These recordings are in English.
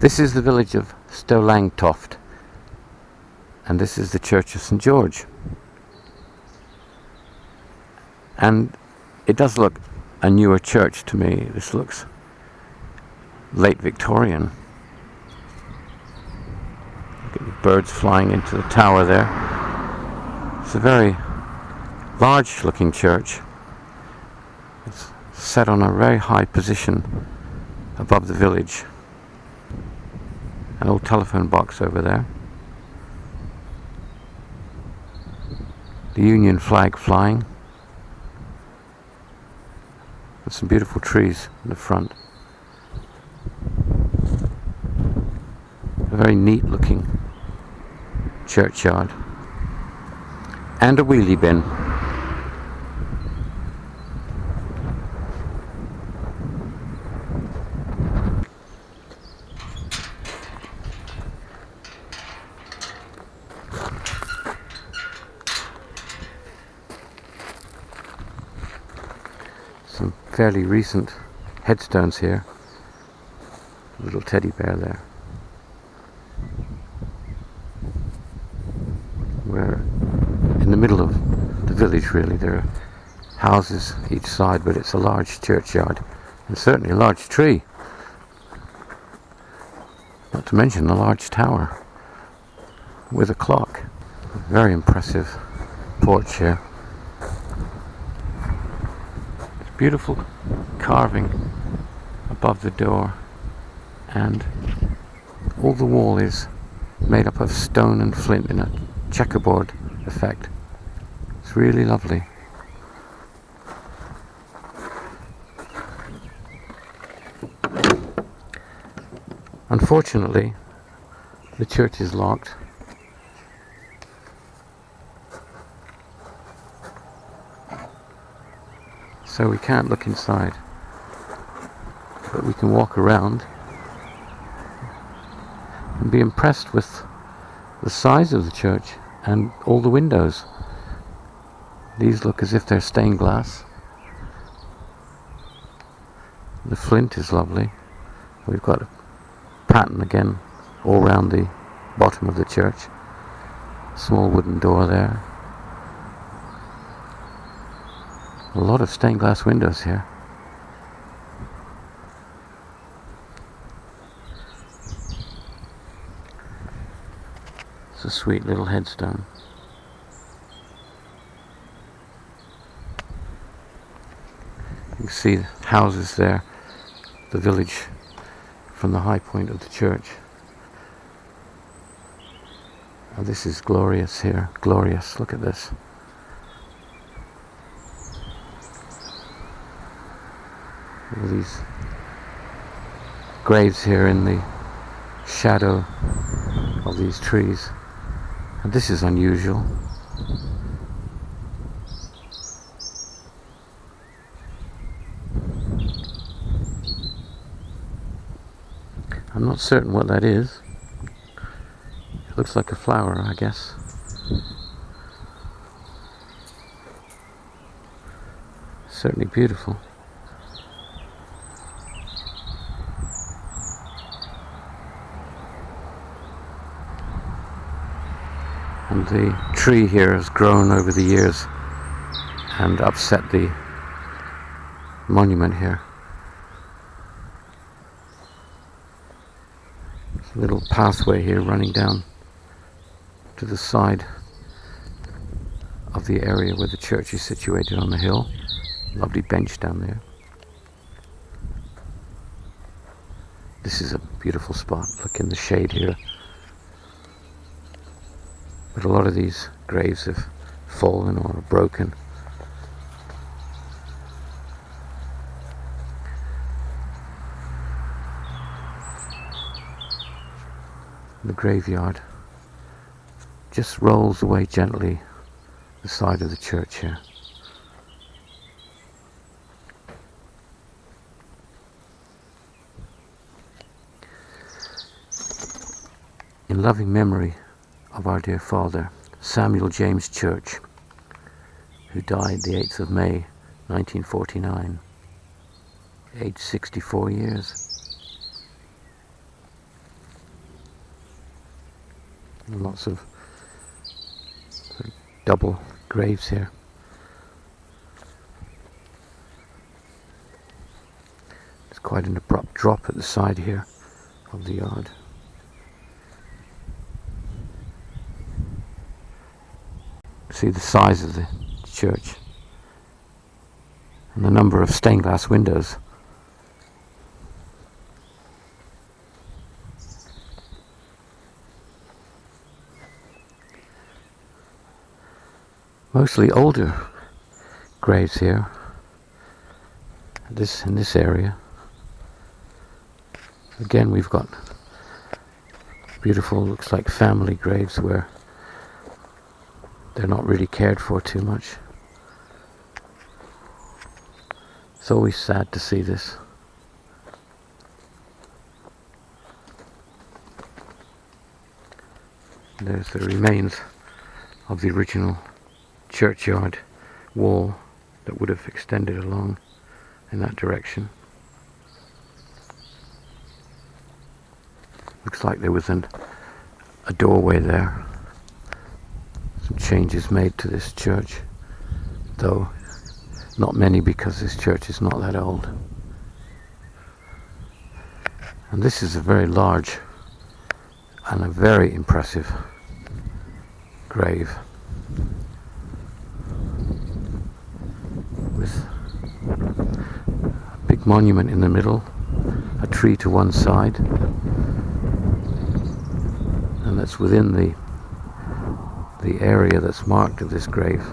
This is the village of Stowlangtoft, and this is the Church of St. George. And it does look a newer church to me. This looks late Victorian. Look at the birds flying into the tower there. It's a very large looking church. It's set on a very high position above the village. An old telephone box over there. The Union flag flying. With some beautiful trees in the front. A very neat looking churchyard. And a wheelie bin. Some fairly recent headstones here. A little teddy bear there. We're in the middle of the village really. There are houses each side, but it's a large churchyard and certainly a large tree. Not to mention a large tower with a clock. A very impressive porch here. Beautiful carving above the door, and all the wall is made up of stone and flint in a checkerboard effect. It's really lovely. Unfortunately, the church is locked. So we can't look inside, but we can walk around and be impressed with the size of the church and all the windows. These look as if they're stained glass. The flint is lovely. We've got a pattern again all round the bottom of the church. Small wooden door there. A lot of stained glass windows here. It's a sweet little headstone. You can see houses there, the village from the high point of the church. Oh, this is glorious here, glorious, look at this. All these graves here in the shadow of these trees, and this is unusual. I'm not certain what that is. It looks like a flower, I guess. Certainly beautiful. And the tree here has grown over the years and upset the monument here. There's a little pathway here running down to the side of the area where the church is situated on the hill. Lovely bench down there. This is a beautiful spot. Look in the shade here. But a lot of these graves have fallen or are broken. The graveyard just rolls away gently the side of the church here. In loving memory of our dear father, Samuel James Church, who died the 8th of May 1949, aged 64 years. Lots of double graves here. There's quite an abrupt drop at the side here of the yard. See the size of the church and the number of stained glass windows. Mostly older graves here. In this area. Again, we've got beautiful, looks like family graves where they're not really cared for too much. It's always sad to see this. There's the remains of the original churchyard wall that would have extended along in that direction. Looks like there was a doorway there. Some changes made to this church, though not many because this church is not that old. And this is a very large and a very impressive grave with a big monument in the middle, a tree to one side, and that's within the area that's marked of this grave,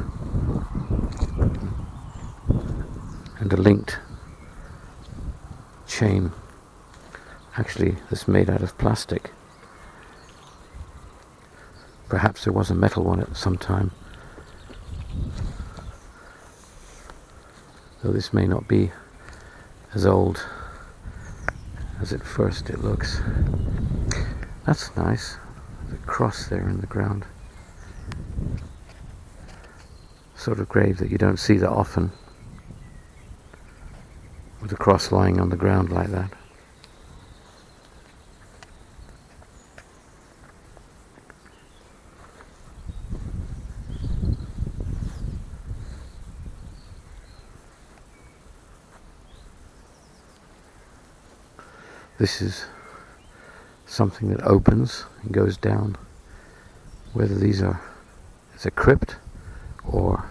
and a linked chain, actually that's made out of plastic. Perhaps there was a metal one at some time, though this may not be as old as at first it looks. That's nice, the cross there in the ground. Sort of grave that you don't see that often, with the cross lying on the ground like that. This is something that opens and goes down. Whether it's a crypt or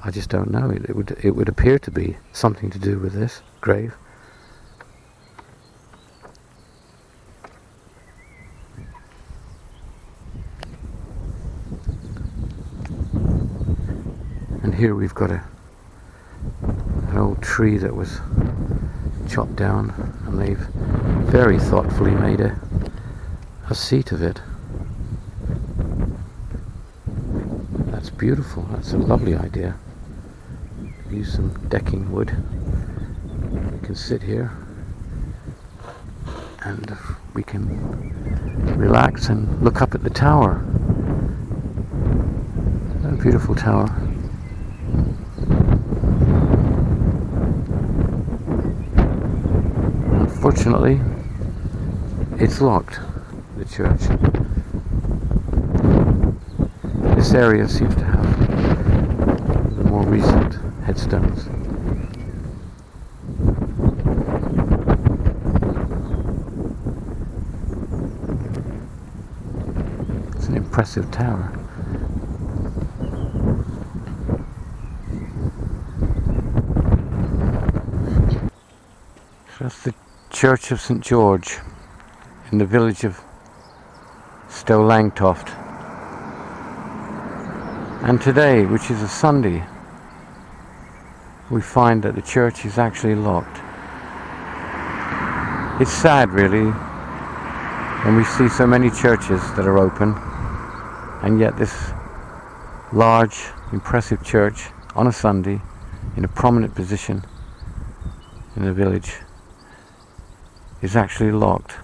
I just don't know. It would appear to be something to do with this grave. And here we've got an old tree that was chopped down, and they've very thoughtfully made a seat of it. That's beautiful. That's a lovely idea. Use some decking wood. We can sit here and we can relax and look up at the tower. A beautiful tower. Unfortunately, it's locked, the church. This area seems to have the more recent headstones. It's an impressive tower. So that's the Church of St. George in the village of Stowlangtoft. And today, which is a Sunday, we find that the church is actually locked. It's sad, really, when we see so many churches that are open, and yet this large, impressive church on a Sunday in a prominent position in the village is actually locked.